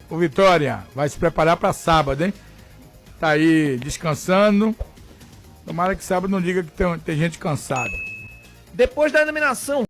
o Vitória vai se preparar para sábado, hein? Tá aí descansando. Tomara que sábado não diga que tem gente cansada. Depois da eliminação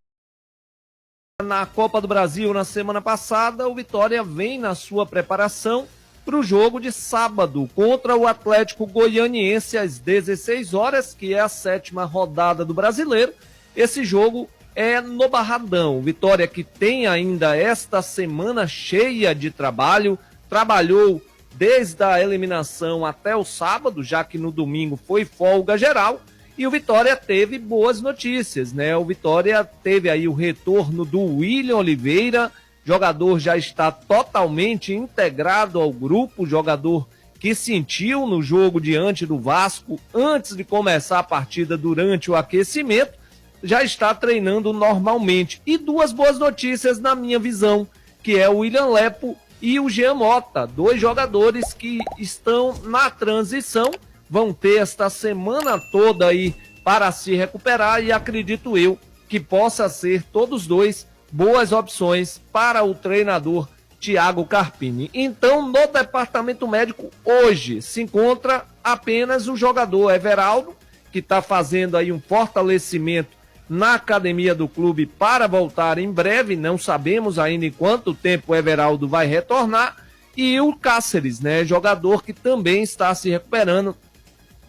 na Copa do Brasil na semana passada, o Vitória vem na sua preparação para o jogo de sábado contra o Atlético Goianiense às 16 horas, que é a 7ª rodada do Brasileiro. Esse jogo é no Barradão. Vitória que tem ainda esta semana cheia de trabalho, trabalhou desde a eliminação até o sábado, já que no domingo foi folga geral, e o Vitória teve boas notícias, né? O Vitória teve aí o retorno do William Oliveira, jogador já está totalmente integrado ao grupo, jogador que sentiu no jogo diante do Vasco, antes de começar a partida, durante o aquecimento, já está treinando normalmente. E duas boas notícias na minha visão, que é o William Lepo e o Jean Mota, dois jogadores que estão na transição, vão ter esta semana toda aí para se recuperar e acredito eu que possa ser todos dois boas opções para o treinador Thiago Carpini. Então, no departamento médico hoje se encontra apenas o jogador Everaldo, que está fazendo aí um fortalecimento na academia do clube para voltar em breve, não sabemos ainda em quanto tempo o Everaldo vai retornar, e o Cáceres, né, jogador que também está se recuperando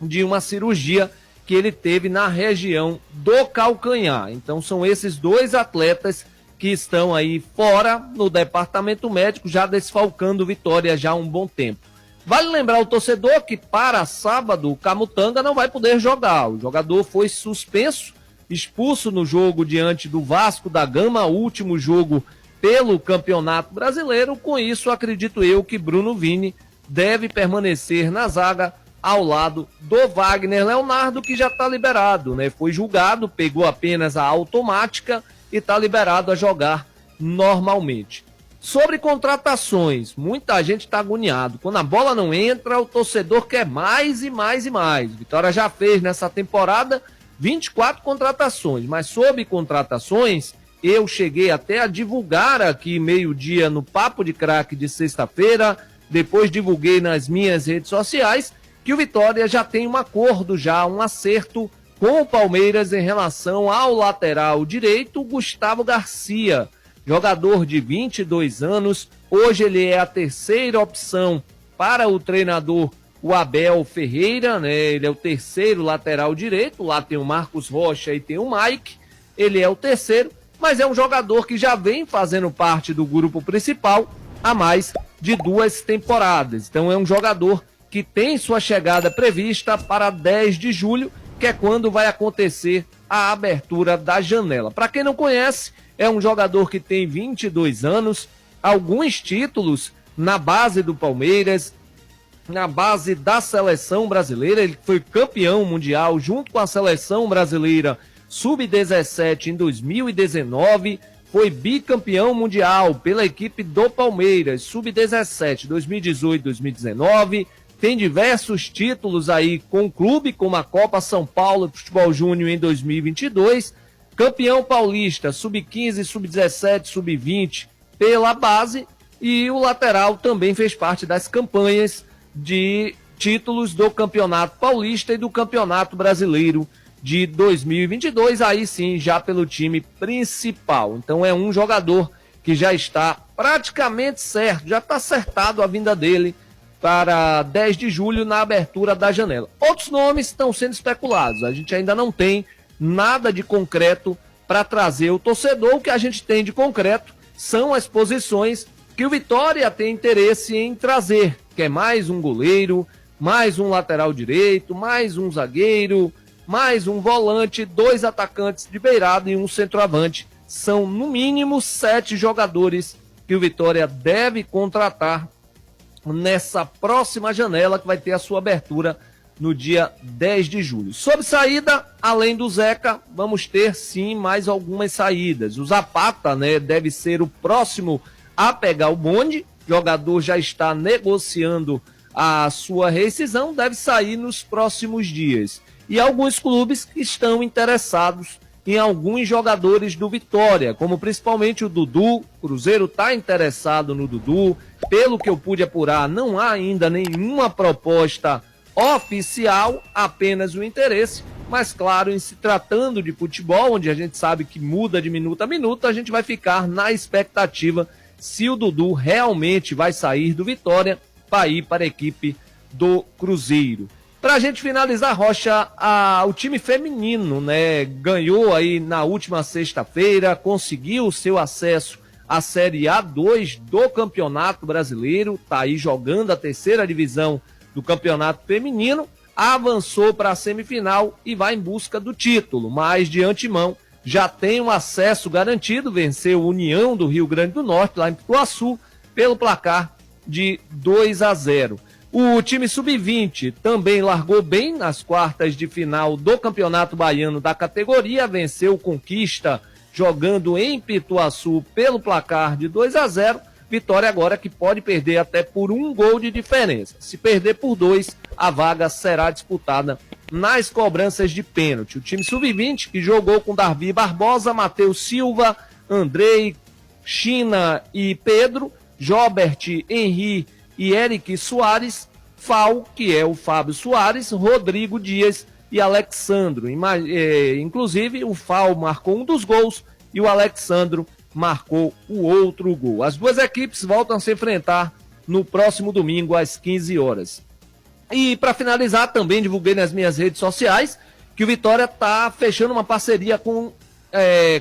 de uma cirurgia que ele teve na região do calcanhar. Então são esses dois atletas que estão aí fora no departamento médico, já desfalcando o Vitória já há um bom tempo. Vale lembrar o torcedor que para sábado o Camutanga não vai poder jogar. O jogador foi suspenso, expulso no jogo diante do Vasco da Gama, último jogo pelo Campeonato Brasileiro. Com isso, acredito eu que Bruno Vini deve permanecer na zaga ao lado do Wagner Leonardo, que já está liberado, né? Foi julgado, pegou apenas a automática e está liberado a jogar normalmente. Sobre contratações, muita gente está agoniado. Quando a bola não entra, o torcedor quer mais e mais e mais. Vitória já fez nessa temporada 24 contratações, mas sobre contratações, eu cheguei até a divulgar aqui meio-dia no Papo de Craque de sexta-feira, depois divulguei nas minhas redes sociais, que o Vitória já tem um acordo, já um acerto com o Palmeiras em relação ao lateral direito, Gustavo Garcia, jogador de 22 anos, hoje ele é a terceira opção para o treinador, o Abel Ferreira, né? Ele é o terceiro lateral direito, lá tem o Marcos Rocha e tem o Mike, ele é o terceiro, mas é um jogador que já vem fazendo parte do grupo principal há mais de 2 temporadas, então é um jogador que tem sua chegada prevista para 10 de julho, que é quando vai acontecer a abertura da janela. Para quem não conhece, é um jogador que tem 22 anos, alguns títulos na base do Palmeiras, na base da seleção brasileira, ele foi campeão mundial junto com a seleção brasileira sub-17 em 2019, foi bicampeão mundial pela equipe do Palmeiras, sub-17, 2018, 2019, tem diversos títulos aí com o clube, como a Copa São Paulo Futebol Júnior em 2022, campeão paulista, sub-15, sub-17, sub-20 pela base, e o lateral também fez parte das campanhas de títulos do Campeonato Paulista e do Campeonato Brasileiro de 2022, aí sim, já pelo time principal. Então é um jogador que já está praticamente certo, já está acertado a vinda dele para 10 de julho na abertura da janela. Outros nomes estão sendo especulados, a gente ainda não tem nada de concreto para trazer o torcedor. O que a gente tem de concreto são as posições que o Vitória tem interesse em trazer, que é mais um goleiro, mais um lateral direito, mais um zagueiro, mais um volante, 2 atacantes de beirada e um centroavante. São no mínimo 7 jogadores que o Vitória deve contratar nessa próxima janela, que vai ter a sua abertura no dia 10 de julho. Sobre saída, além do Zeca, vamos ter sim mais algumas saídas. O Zapata, né, deve ser o próximo a pegar o bonde, o jogador já está negociando a sua rescisão, deve sair nos próximos dias. E alguns clubes que estão interessados em alguns jogadores do Vitória, como principalmente o Dudu. O Cruzeiro está interessado no Dudu. Pelo que eu pude apurar, não há ainda nenhuma proposta oficial, apenas o interesse. Mas claro, em se tratando de futebol, onde a gente sabe que muda de minuto a minuto, a gente vai ficar na expectativa se o Dudu realmente vai sair do Vitória para ir para a equipe do Cruzeiro. Para a gente finalizar, Rocha, o time feminino, né, ganhou aí na última sexta-feira, conseguiu o seu acesso à Série A2 do Campeonato Brasileiro, tá aí jogando a terceira divisão do Campeonato Feminino, avançou para a semifinal e vai em busca do título, mas de antemão já tem um acesso garantido, venceu o União do Rio Grande do Norte, lá em Pituaçu, pelo placar de 2-0. O time sub-20 também largou bem nas quartas de final do Campeonato Baiano da categoria, venceu o Conquista jogando em Pituaçu pelo placar de 2-0. Vitória agora que pode perder até por 1 gol de diferença. Se perder por 2, a vaga será disputada nas cobranças de pênalti. O time sub-20 que jogou com Darby Barbosa, Matheus Silva, Andrei, China e Pedro, Jobert, Henri e Eric Soares, Fal, que é o Fábio Soares, Rodrigo Dias e Alexandro. Inclusive, o Fal marcou um dos gols e o Alexandro marcou o outro gol. As duas equipes voltam a se enfrentar no próximo domingo às 15 horas. E para finalizar, também divulguei nas minhas redes sociais que o Vitória está fechando uma parceria com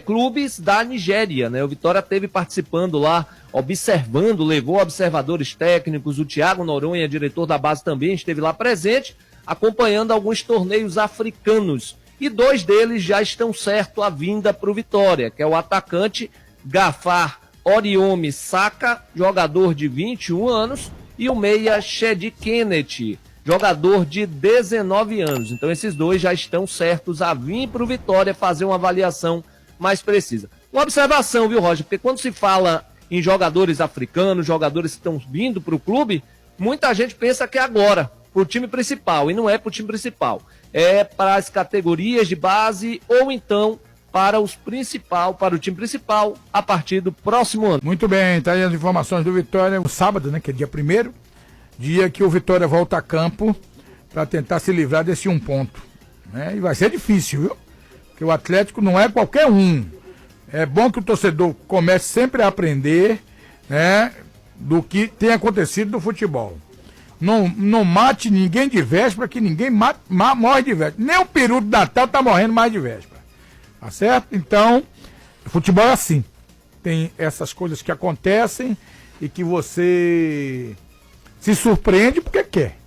clubes da Nigéria, né? O Vitória esteve participando lá, observando, levou observadores técnicos, o Thiago Noronha, diretor da base, também esteve lá presente, acompanhando alguns torneios africanos. E 2 deles já estão certo a vinda para o Vitória, que é o atacante Gafar Oriomi Saka, jogador de 21 anos, e o meia Shedi Kenneth, jogador de 19 anos. Então esses 2 já estão certos a vir para o Vitória fazer uma avaliação mais precisa. Uma observação, viu, Roger? Porque quando se fala em jogadores africanos, jogadores que estão vindo para o clube, muita gente pensa que é agora, para o time principal, e não é para o time principal. É para as categorias de base ou então para o time principal a partir do próximo ano. Muito bem, tá aí as informações do Vitória, o sábado, né, que é dia 1º, dia que o Vitória volta a campo para tentar se livrar desse 1 ponto, né? E vai ser difícil, viu? Porque o Atlético não é qualquer um. É bom que o torcedor comece sempre a aprender, né, do que tem acontecido no futebol. Não mate ninguém de véspera, que ninguém morre de véspera. Nem o peru do Natal tá morrendo mais de véspera. Tá certo? Então, o futebol é assim. Tem essas coisas que acontecem e que você se surpreende porque quer.